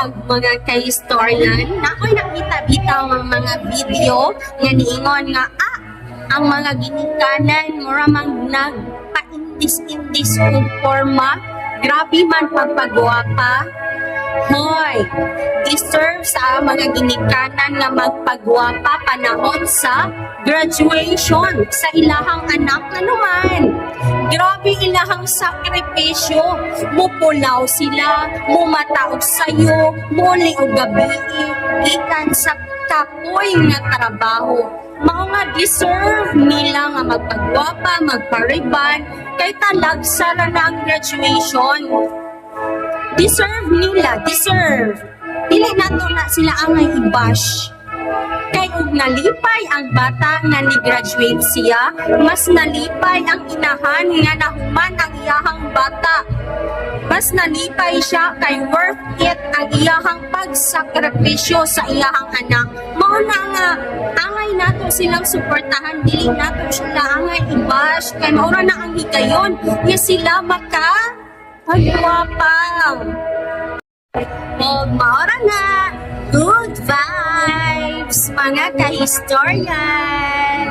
buntag mga ka-historian. Ako'y nakita bitaw ang mga video nga niingon nga ang mga ginikanan muramang nagpaindis-indis og forma. Grabe man pagpagwapa. Hoy, deserve sa mga ginikanan nga magpagwapa panahon sa graduation sa ilahang anak na naman. Grabe ilahang sakripisyo. Mupulaw sila, mumataog sayo, muli o gabi, ikan sa kapoy nga trabaho. Mao nga deserve nila nga magpagwapa, magpariban, kay talagsa na ang graduation. Deserve nila, deserve. Dili nato na sila angay i-bash. Kay ug nalipay ang bata nga ni-graduate siya, mas nalipay ang inahan nga nahuman ang iyahang bata. Mas nalipay siya kay worth it ang iyahang pagsakripisyo sa iyahang anak. Mao na nga angay nato silang suportahan, dili nato sila angay i-bash kay mao na ang higayon nga sila pagwapa. Maura nga, good vibes mga ka-historian!